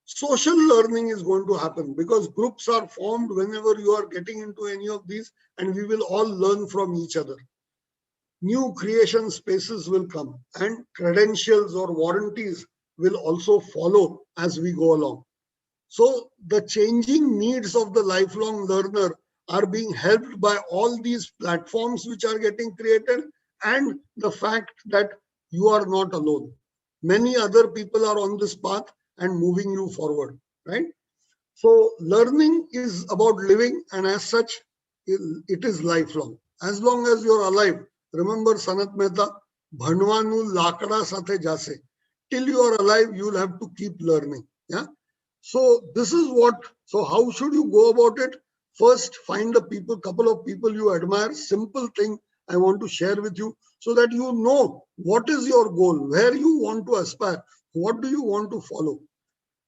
Social learning is going to happen because groups are formed whenever you are getting into any of these, and we will all learn from each other. New creation spaces will come, and credentials or warranties will also follow as we go along. So the changing needs of the lifelong learner are being helped by all these platforms which are getting created, and the fact that you are not alone. Many other people are on this path and moving you forward, right? So learning is about living, and as such, it is lifelong. As long as you're alive, remember Sanat Mehta, Bhanwanu Lakada Sathe Jase. Till you are alive, you'll have to keep learning. Yeah. So this is so how should you go about it? First, find couple of people you admire. Simple thing I want to share with you so that you know what is your goal, where you want to aspire, what do you want to follow.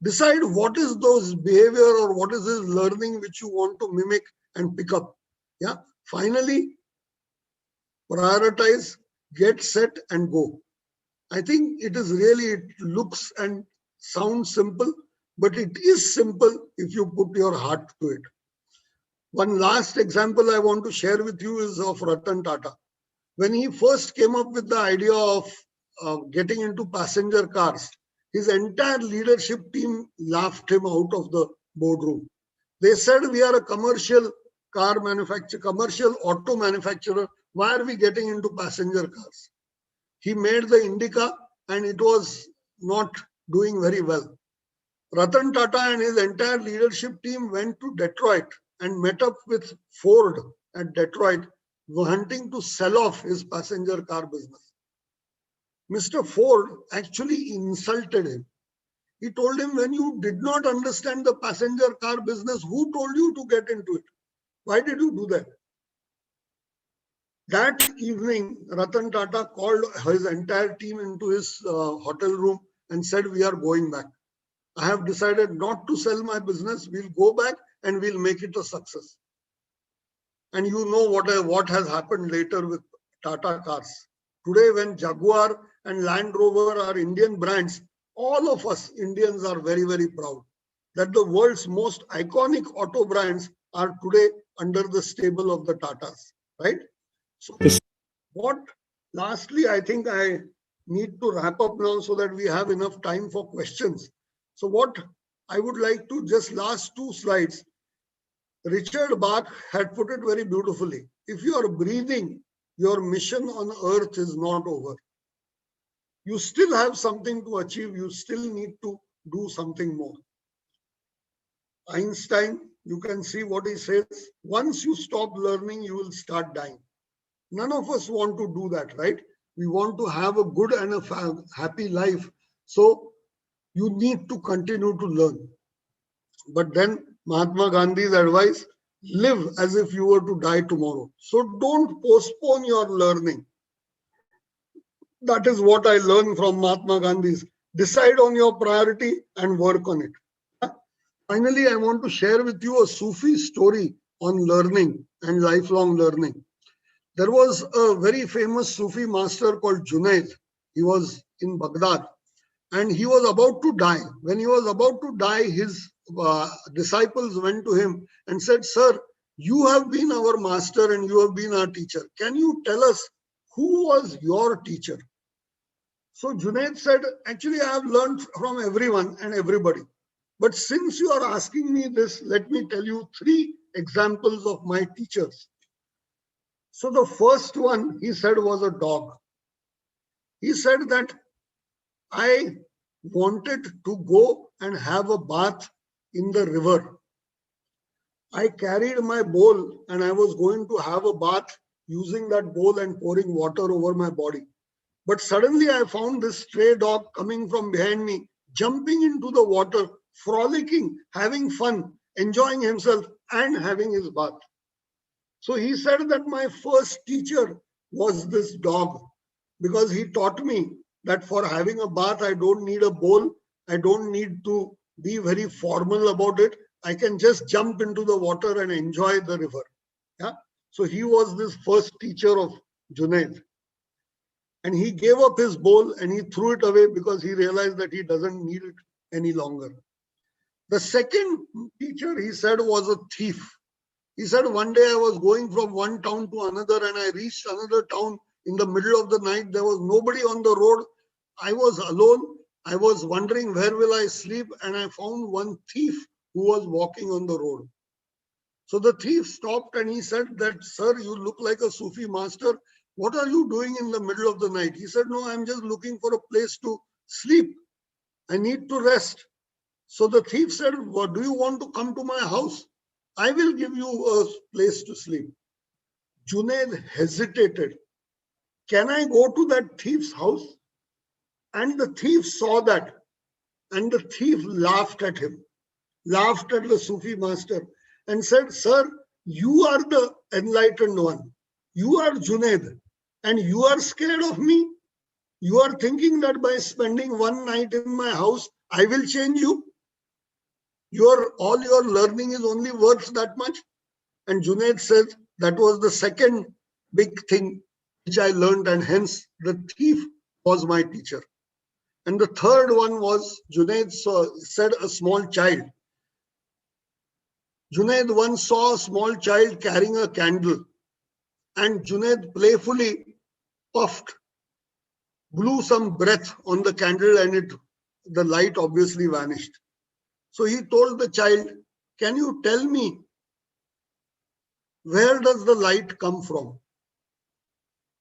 Decide what is those behavior or what is this learning which you want to mimic and pick up. Yeah. Finally, prioritize, get set and go. I think it looks and sounds simple, but it is simple if you put your heart to it. One last example I want to share with you is of Ratan Tata. When he first came up with the idea of getting into passenger cars, his entire leadership team laughed him out of the boardroom. They said, we are a commercial car manufacturer, commercial auto manufacturer. Why are we getting into passenger cars? He made the Indica and it was not doing very well. Ratan Tata and his entire leadership team went to Detroit and met up with Ford at Detroit, wanting to sell off his passenger car business. Mr. Ford actually insulted him. He told him, when you did not understand the passenger car business, who told you to get into it? Why did you do that? That evening, Ratan Tata called his entire team into his hotel room and said, we are going back. I have decided not to sell my business. We'll go back and we'll make it a success. And you know what has happened later with Tata cars. Today, when Jaguar and Land Rover are Indian brands, all of us Indians are very, very proud that the world's most iconic auto brands are today under the stable of the Tatas, right? So lastly, I think I need to wrap up now so that we have enough time for questions. So what I would like to, just last two slides, Richard Bach had put it very beautifully. If you are breathing, your mission on earth is not over. You still have something to achieve. You still need to do something more. Einstein, you can see what he says. Once you stop learning, you will start dying. None of us want to do that, right? We want to have a good and a happy life. So you need to continue to learn. But then Mahatma Gandhi's advice, live as if you were to die tomorrow. So don't postpone your learning. That is what I learned from Mahatma Gandhi's. Decide on your priority and work on it. Finally, I want to share with you a Sufi story on learning and lifelong learning. There was a very famous Sufi master called Junaid. He was in Baghdad and he was about to die. When he was about to die, his disciples went to him and said, "Sir, you have been our master and you have been our teacher. Can you tell us who was your teacher?" So Junaid said, "Actually, I have learned from everyone and everybody. But since you are asking me this, let me tell you 3 examples of my teachers." So the first one, he said, was a dog. He said that I wanted to go and have a bath in the river. I carried my bowl and I was going to have a bath using that bowl and pouring water over my body. But suddenly I found this stray dog coming from behind me, jumping into the water, frolicking, having fun, enjoying himself and having his bath. So he said that my first teacher was this dog because he taught me that for having a bath, I don't need a bowl. I don't need to be very formal about it. I can just jump into the water and enjoy the river. Yeah. So he was this first teacher of Junaid. And he gave up his bowl and he threw it away because he realized that he doesn't need it any longer. The second teacher, he said, was a thief. He said, one day I was going from one town to another and I reached another town in the middle of the night. There was nobody on the road. I was alone. I was wondering, where will I sleep? And I found one thief who was walking on the road. So the thief stopped and he said that, "Sir, you look like a Sufi master. What are you doing in the middle of the night?" He said, "No, I'm just looking for a place to sleep. I need to rest." So the thief said, "Well, do you want to come to my house? I will give you a place to sleep." Junaid hesitated. Can I go to that thief's house? And the thief saw that. And the thief laughed at him, laughed at the Sufi master and said, "Sir, you are the enlightened one. You are Junaid and you are scared of me. You are thinking that by spending one night in my house, I will change you. All your learning is only worth that much." And Junaid said, that was the second big thing which I learned, and hence the thief was my teacher. And the third one was Junaid said a small child. Junaid once saw a small child carrying a candle, and Junaid playfully puffed, blew some breath on the candle, and the light obviously vanished. So he told the child, "Can you tell me, where does the light come from?"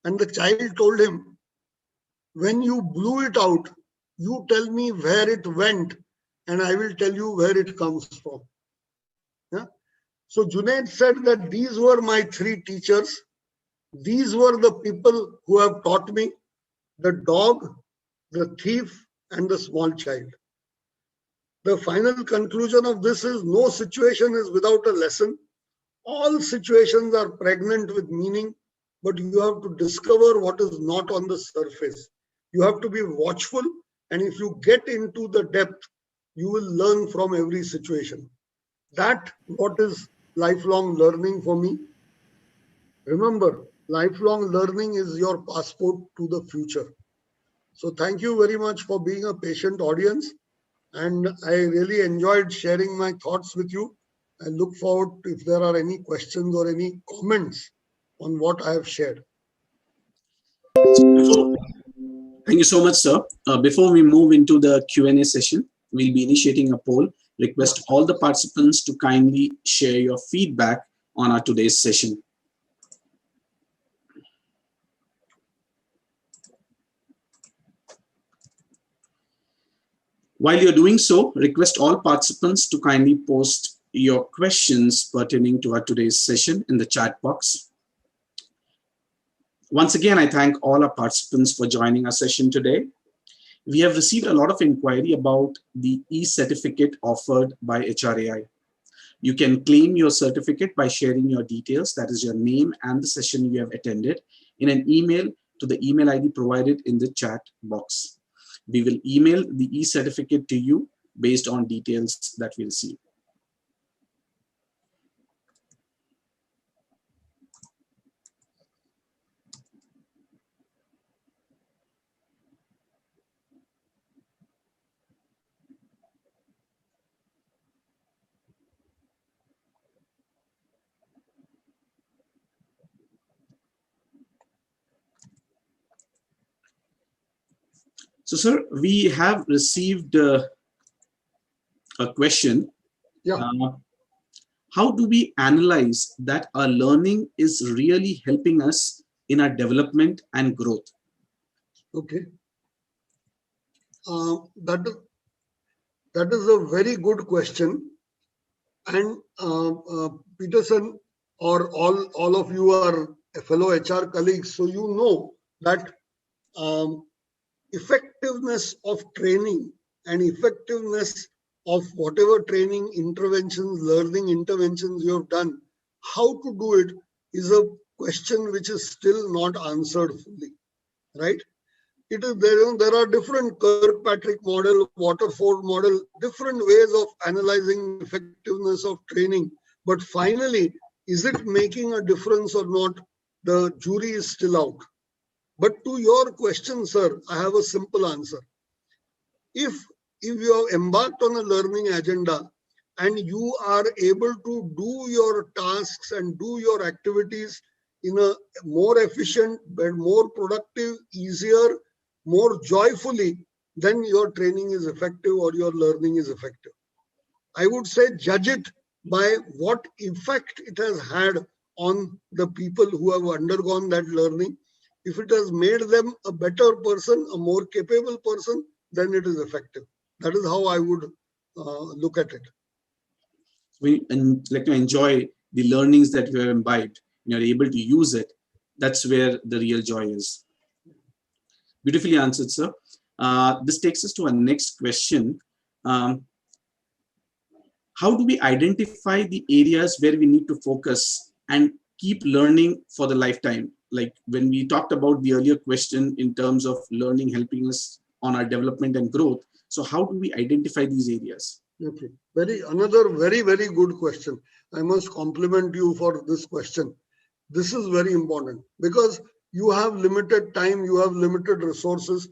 And the child told him, "When you blew it out, you tell me where it went, and I will tell you where it comes from." Yeah? So Junaid said that these were my 3 teachers. These were the people who have taught me: the dog, the thief, and the small child. The final conclusion of this is, no situation is without a lesson. All situations are pregnant with meaning, but you have to discover what is not on the surface. You have to be watchful, and if you get into the depth, you will learn from every situation. That what is lifelong learning for me. Remember, lifelong learning is your passport to the future. So thank you very much for being a patient audience. And I really enjoyed sharing my thoughts with you. I look forward to if there are any questions or any comments on what I have shared. Thank you so much, sir. Before we move into the Q&A session, we'll be initiating a poll. Request all the participants to kindly share your feedback on our today's session. While you're doing so, request all participants to kindly post your questions pertaining to our today's session in the chat box. Once again, I thank all our participants for joining our session today. We have received a lot of inquiry about the e-certificate offered by HRAI. You can claim your certificate by sharing your details, that is your name and the session you have attended, in an email to the email ID provided in the chat box. We will email the e-certificate to you based on details that we receive. So, sir, we have received a question. Yeah. How do we analyze that our learning is really helping us in our development and growth? Okay. That is a very good question. And Peterson, or all of you are fellow HR colleagues, so you know that effectiveness of training and effectiveness of whatever training interventions, learning interventions you have done, how to do it is a question which is still not answered fully, right? It is there are different Kirkpatrick model, Waterford model, different ways of analyzing effectiveness of training. But finally, is it making a difference or not? The jury is still out. But to your question, sir, I have a simple answer. If you have embarked on a learning agenda and you are able to do your tasks and do your activities in a more efficient, but more productive, easier, more joyfully, then your training is effective or your learning is effective. I would say judge it by what effect it has had on the people who have undergone that learning. If it has made them a better person, a more capable person, then it is effective. That is how I would look at it. We like to enjoy the learnings that you have imbibed and you're able to use it. That's where the real joy is. Beautifully answered, sir. This takes us to our next question. How do we identify the areas where we need to focus and keep learning for the lifetime? Like when we talked about the earlier question in terms of learning helping us on our development and growth. So how do we identify these areas? Okay, another very good question. I must compliment you for this question. This is very important because you have limited time, you have limited resources.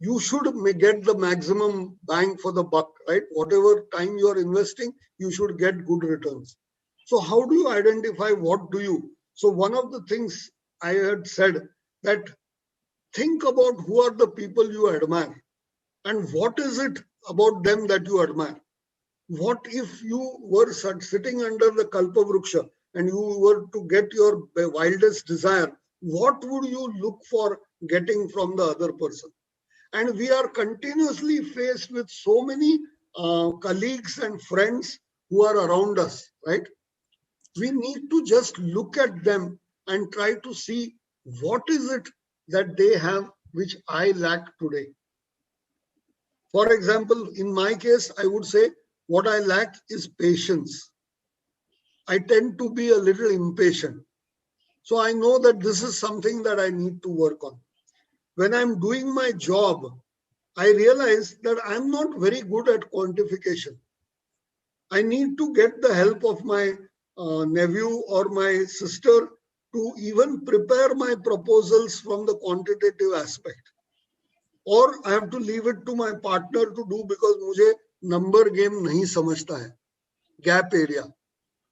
You should get the maximum bang for the buck, right? Whatever time you are investing, you should get good returns. So how do you identify what do you? So one of the things I had said that think about who are the people you admire and what is it about them that you admire. What if you were sitting under the Kalpavruksha and you were to get your wildest desire, what would you look for getting from the other person? And we are continuously faced with so many colleagues and friends who are around us, right? We need to just look at them and try to see what is it that they have which I lack today. For example, in my case, I would say what I lack is patience. I tend to be a little impatient. So I know that this is something that I need to work on. When I'm doing my job, I realize that I'm not very good at quantification. I need to get the help of my nephew or my sister to even prepare my proposals from the quantitative aspect. Or I have to leave it to my partner to do because मुझे number game नहीं समझता है. Gap area,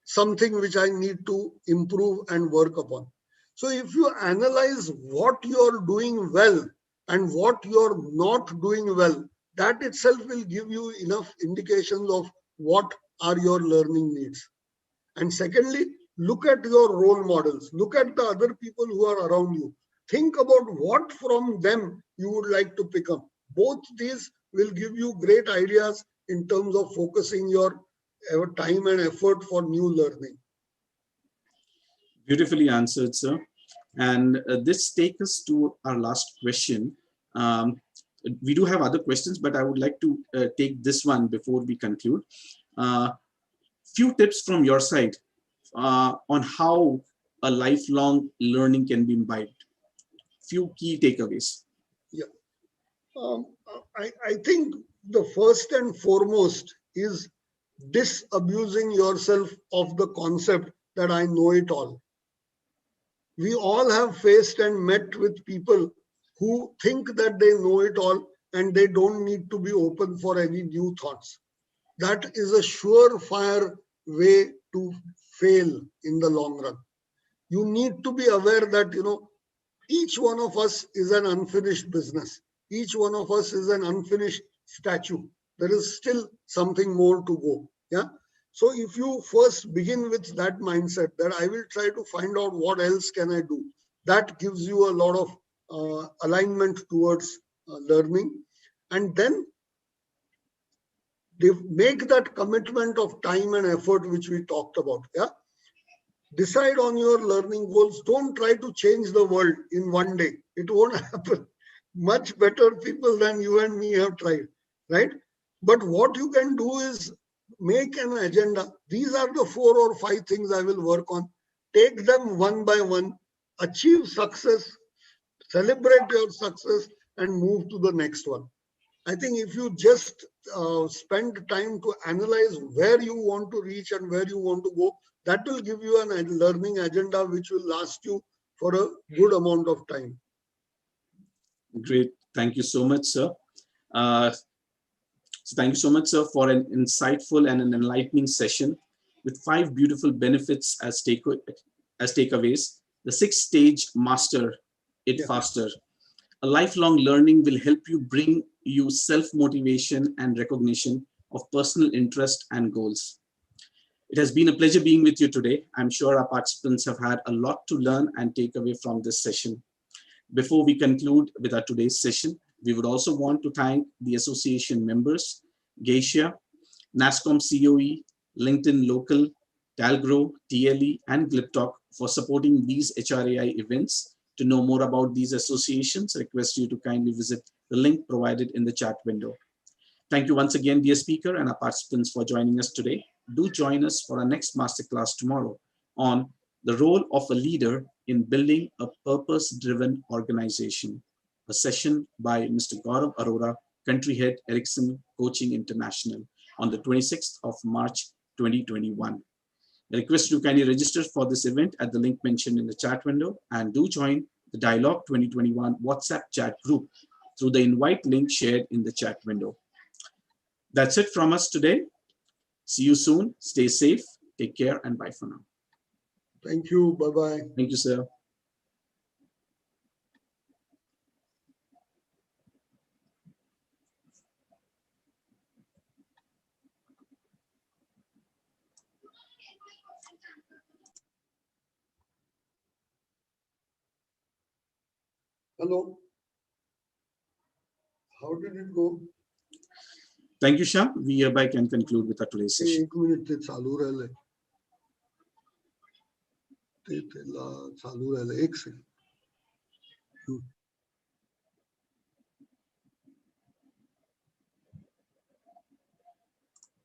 something which I need to improve and work upon. So if you analyze what you're doing well and what you're not doing well, that itself will give you enough indications of what are your learning needs. And secondly, look at your role models. Look at the other people who are around you. Think about what from them you would like to pick up. Both these will give you great ideas in terms of focusing your time and effort for new learning. Beautifully answered, sir. And this takes us to our last question. We do have other questions, but I would like to take this one before we conclude. Few tips from your side on how a lifelong learning can be imbibed. Few key takeaways. Yeah. I think the first and foremost is disabusing yourself of the concept that I know it all. We all have faced and met with people who think that they know it all and they don't need to be open for any new thoughts. That is a surefire way to fail in the long run. You need to be aware that, each one of us is an unfinished business. Each one of us is an unfinished statue. There is still something more to go. Yeah. So if you first begin with that mindset that I will try to find out what else can I do, that gives you a lot of alignment towards learning. And then they make that commitment of time and effort, which we talked about. Yeah. Decide on your learning goals. Don't try to change the world in one day. It won't happen. Much better people than you and me have tried, right? But what you can do is make an agenda. These are the 4 or 5 things I will work on. Take them one by one, achieve success, celebrate your success, and move to the next one. I think if you just spend time to analyze where you want to reach and where you want to go, that will give you a learning agenda which will last you for a good amount of time. Great. Thank you so much, sir. So thank you so much, sir, for an insightful and an enlightening session with 5 beautiful benefits as takeaways. The 6-stage master it faster. A lifelong learning will help you bring you self-motivation and recognition of personal interest and goals. It has been a pleasure being with you today. I'm sure our participants have had a lot to learn and take away from this session. Before we conclude with our today's session, we would also want to thank the association members, Geisha, NASCOM COE, LinkedIn Local, Talgrow, TLE, and GlipTalk for supporting these HRAI events. To know more about these associations, I request you to kindly visit the link provided in the chat window. Thank you once again, dear speaker, and our participants for joining us today. Do join us for our next masterclass tomorrow on the role of a leader in building a purpose-driven organization, a session by Mr. Gaurav Arora, Country Head, Ericsson Coaching International, on the 26th of March, 2021. I request you to kindly register for this event at the link mentioned in the chat window, and do join the Dialogue 2021 WhatsApp chat group through the invite link shared in the chat window. That's it from us today. See you soon. Stay safe. Take care, and bye for now. Thank you. Bye-bye. Thank you, sir. Hello. How did it go? Thank you, Sham. We hereby can conclude with our today's session. 1 minute ते चालू राहिले. ते चालू राहिले 1 second.